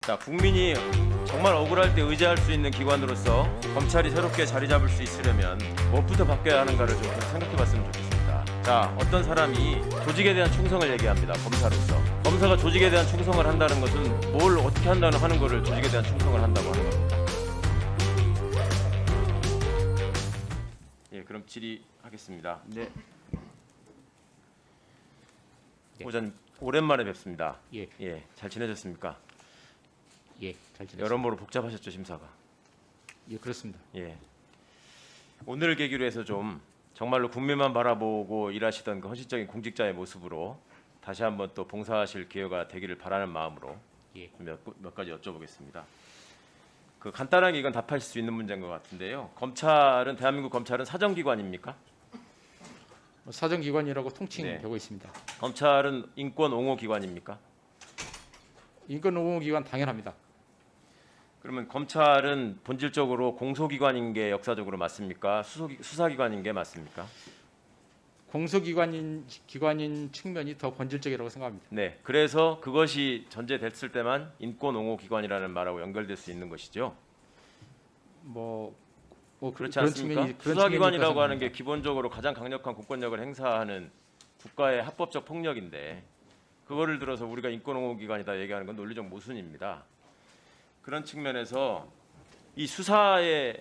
자, 국민이 정말 억울할 때 의지할 수 있는 기관으로서 검찰이 새롭게 자리 잡을 수 있으려면 무엇부터 바뀌어야 하는가를 좀 생각해봤으면 좋겠습니다. 자, 어떤 사람이 조직에 대한 충성을 얘기합니다. 검사로서. 검사가 조직에 대한 충성을 한다는 것은 뭘 어떻게 한다는 하는 거를 조직에 대한 충성을 한다고 하는 겁니다. 예, 그럼 질의하겠습니다. 네. 후보자님 오랜만에 뵙습니다. 예. 예, 잘 지내셨습니까? 예, 잘 지냈습니다. 여러모로 복잡하셨죠, 심사가. 예, 그렇습니다. 예. 오늘 계기로 해서 좀 정말로 국민만 바라보고 일하시던 그 헌신적인 공직자의 모습으로 다시 한번 또 봉사하실 기회가 되기를 바라는 마음으로 예. 몇 가지 여쭤보겠습니다. 그 간단하게 이건 답하실 수 있는 문제인 것 같은데요. 검찰은 대한민국 검찰은 사정기관입니까? 사정기관이라고 통칭되고 네. 있습니다. 검찰은 인권 옹호 기관입니까? 인권옹호기관 당연합니다. 그러면 검찰은 본질적으로 공소기관인 게 역사적으로 맞습니까? 수사기관인 게 맞습니까? 공소기관인 측면이 더 본질적이라고 생각합니다. 네, 그래서 그것이 전제됐을 때만 인권옹호기관이라는 말하고 연결될 수 있는 것이죠. 뭐 그렇지 않습니까? 그런 수사기관이라고 측면이 하는 게 기본적으로 가장 강력한 공권력을 행사하는 국가의 합법적 폭력인데 그거를 들어서 우리가 인권옹호기관이다 얘기하는 건 논리적 모순입니다. 그런 측면에서 이 수사에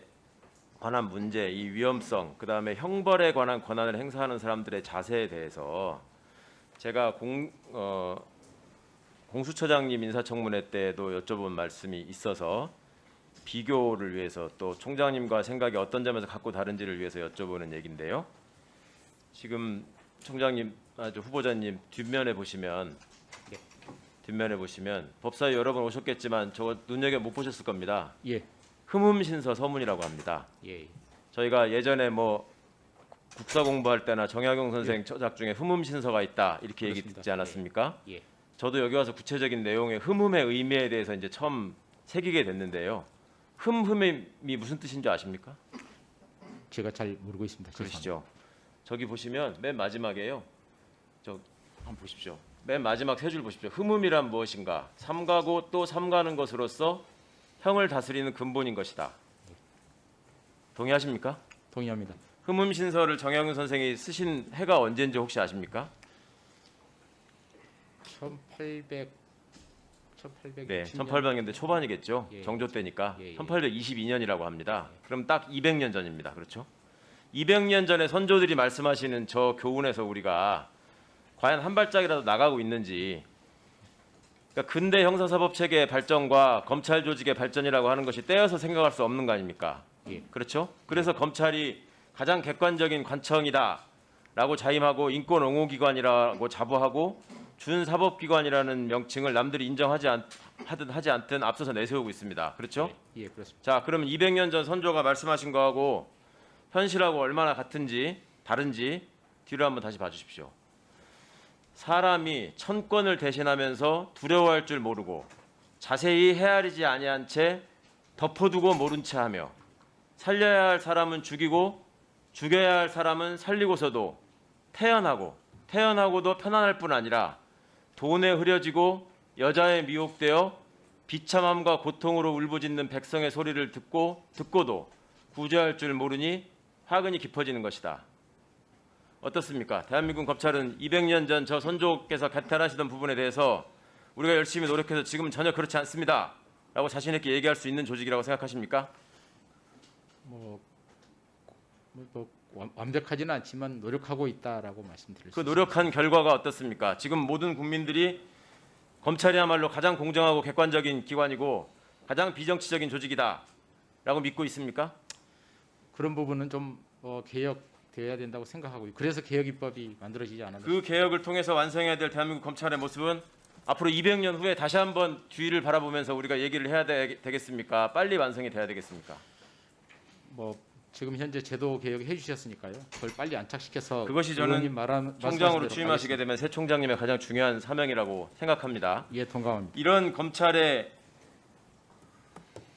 관한 문제, 이 위험성, 그다음에 형벌에 관한 권한을 행사하는 사람들의 자세에 대해서 제가 공수처장님 인사청문회 때도 여쭤본 말씀이 있어서 비교를 위해서 또 총장님과 생각이 어떤 점에서 각고 다른지를 위해서 여쭤보는 얘기인데요. 지금 총장님, 후보자님 뒷면에 보시면 법사위 여러 번 오셨겠지만 저거 눈여겨 못 보셨을 겁니다. 예. 흠흠신서 서문이라고 합니다. 예. 저희가 예전에 뭐 국사 공부할 때나 정약용 선생 저작 중에 흠흠신서가 있다 이렇게 얘기 그렇습니다. 듣지 않았습니까? 예. 저도 여기 와서 구체적인 내용의 흠흠의 의미에 대해서 이제 처음 새기게 됐는데요. 흠흠이 무슨 뜻인지 아십니까? 제가 잘 모르고 있습니다. 그러시죠. 저기 보시면 맨 마지막에요. 저 한번 보십시오. 맨 마지막 세 줄 보십시오. 흠흠이란 무엇인가? 삼가고 또 삼가는 것으로서 형을 다스리는 근본인 것이다. 동의하십니까? 동의합니다. 흠흠신서를 정약용 선생이 쓰신 해가 언제인지 혹시 아십니까? 1800 네, 1800년대 초반이겠죠. 예. 정조 때니까 예. 1822년이라고 합니다. 그럼 딱 200년 전입니다. 그렇죠? 200년 전에 선조들이 말씀하시는 저 교훈에서 우리가 과연 한 발짝이라도 나가고 있는지, 그러니까 근대 형사사법 체계의 발전과 검찰 조직의 발전이라고 하는 것이 떼어서 생각할 수 없는 거 아닙니까? 예. 그렇죠? 그래서 검찰이 가장 객관적인 관청이다라고 자임하고 인권옹호기관이라고 자부하고 준사법기관이라는 명칭을 남들이 인정하지 하든 하지 않든 앞서서 내세우고 있습니다. 그렇죠? 예, 그렇습니다. 자, 그러면 200년 전 선조가 말씀하신 거하고 현실하고 얼마나 같은지 다른지 뒤로 한번 다시 봐주십시오. 사람이 천권을 대신하면서 두려워할 줄 모르고 자세히 헤아리지 아니한 채 덮어두고 모른 채 하며 살려야 할 사람은 죽이고 죽여야 할 사람은 살리고서도 태어나고도 편안할 뿐 아니라 돈에 흐려지고 여자에 미혹되어 비참함과 고통으로 울부짖는 백성의 소리를 듣고도 구제할 줄 모르니 화근이 깊어지는 것이다. 어떻습니까? 대한민국 검찰은 200년 전 저 선조께서 개탄하시던 부분에 대해서 우리가 열심히 노력해서 지금은 전혀 그렇지 않습니다. 라고 자신 있게 얘기할 수 있는 조직이라고 생각하십니까? 완벽하지는 않지만 노력하고 있다라고 말씀드릴 수 그 있습니다. 노력한 결과가 어떻습니까? 지금 모든 국민들이 검찰이야말로 가장 공정하고 객관적인 기관이고 가장 비정치적인 조직이다 라고 믿고 있습니까? 그런 부분은 좀 개혁되어야 된다고 생각하고요. 그래서 개혁 입법이 만들어지지 않았나. 그 개혁을 통해서 완성해야 될 대한민국 검찰의 모습은 앞으로 200년 후에 다시 한번 뒤를 바라보면서 우리가 얘기를 해야 되겠습니까? 빨리 완성이 돼야 되겠습니까? 지금 현재 제도 개혁해 주셨으니까요. 그걸 빨리 안착시켜서 그것이 저는 총장으로 취임하시게 되면 새 총장님의 가장 중요한 사명이라고 생각합니다. 예, 동감합니다. 이런 검찰의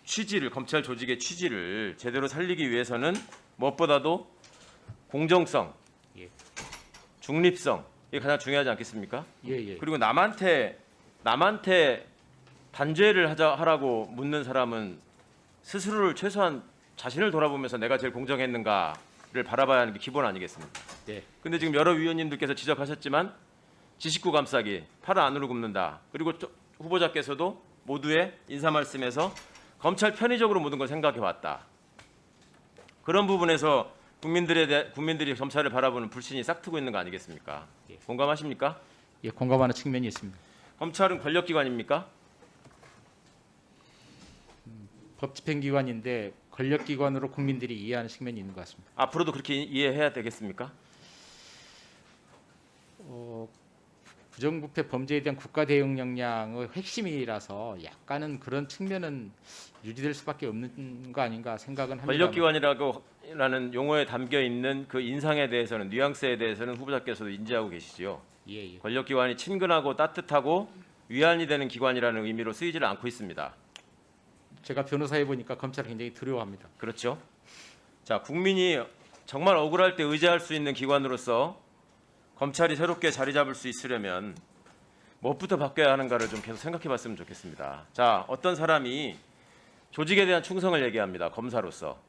취지를, 검찰 조직의 취지를 제대로 살리기 위해서는 무엇보다도 공정성, 예. 중립성 이게 가장 중요하지 않겠습니까? 예. 그리고 남한테 단죄를 하라고 묻는 사람은 스스로를 최소한 자신을 돌아보면서 내가 제일 공정했는가를 바라봐야 하는 게 기본 아니겠습니까? 네. 근데 지금 여러 위원님들께서 지적하셨지만 지식구 감싸기, 팔을 안으로 굽는다. 그리고 후보자께서도 모두의 인사 말씀에서 검찰 편의적으로 모든 걸 생각해 왔다. 그런 부분에서 국민들이 검찰을 바라보는 불신이 싹트고 있는 거 아니겠습니까? 예. 공감하십니까? 예, 공감하는 측면이 있습니다. 검찰은 권력기관입니까? 법집행기관인데 권력기관으로 국민들이 이해하는 측면이 있는 것 같습니다. 앞으로도 그렇게 이해해야 되겠습니까? 부정부패 범죄에 대한 국가 대응 역량의 핵심이라서 약간은 그런 측면은 유지될 수밖에 없는 거 아닌가 생각은 합니다. 권력기관이라는 용어에 담겨 있는 그 인상에 대해서는 뉘앙스에 대해서는 후보자께서도 인지하고 계시지요. 예, 예. 권력기관이 친근하고 따뜻하고 위안이 되는 기관이라는 의미로 쓰이지를 않고 있습니다. 제가 변호사해 보니까 검찰을 굉장히 두려워합니다. 그렇죠. 자, 국민이 정말 억울할 때 의지할 수 있는 기관으로서 검찰이 새롭게 자리 잡을 수 있으려면 무엇부터 바뀌어야 하는가를 좀 계속 생각해 봤으면 좋겠습니다. 자, 어떤 사람이 조직에 대한 충성을 얘기합니다. 검사로서.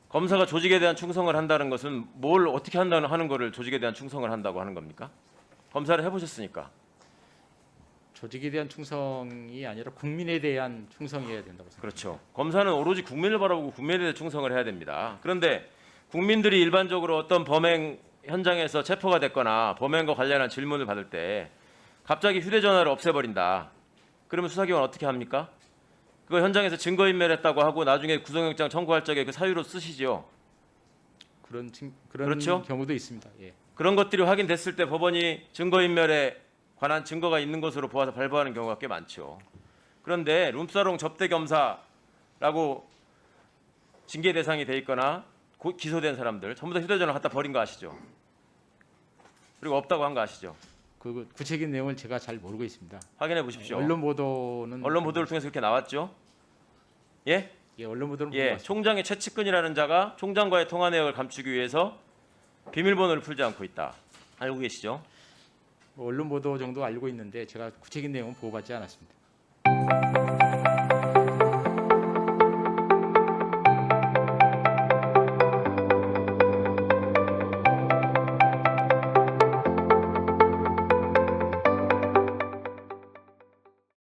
검사가 조직에 대한 충성을 한다는 것은 뭘 어떻게 하는 거를 조직에 대한 충성을 한다고 하는 겁니까? 검사를 해보셨으니까. 조직에 대한 충성이 아니라 국민에 대한 충성이어야 된다고 생각합니다. 그렇죠. 검사는 오로지 국민을 바라보고 국민에 대해 충성을 해야 됩니다. 그런데 국민들이 일반적으로 어떤 범행 현장에서 체포가 됐거나 범행과 관련한 질문을 받을 때 갑자기 휴대전화를 없애버린다. 그러면 수사기관 어떻게 합니까? 그거 현장에서 증거인멸했다고 하고 나중에 구속영장 청구할 적에 그 사유로 쓰시죠. 그런 그렇죠? 경우도 있습니다. 예. 그런 것들이 확인됐을 때 법원이 증거인멸에 관한 증거가 있는 것으로 보아서 발부하는 경우가 꽤 많죠. 그런데 룸사롱 접대 검사라고 징계 대상이 돼 있거나 기소된 사람들 전부 다 휴대전화 갖다 버린 거 아시죠? 그리고 없다고 한 거 아시죠? 그 구체적인 내용을 제가 잘 모르고 있습니다. 확인해 보십시오. 언론 보도는 언론 보도를 통해서 그렇게 나왔죠. 예? 예, 언론 보도는 본 것 예. 같습니다. 총장의 최측근이라는 자가 총장과의 통화 내역을 감추기 위해서 비밀번호를 풀지 않고 있다. 알고 계시죠? 언론 보도 정도 알고 있는데 제가 구체적인 내용은 보고받지 않았습니다.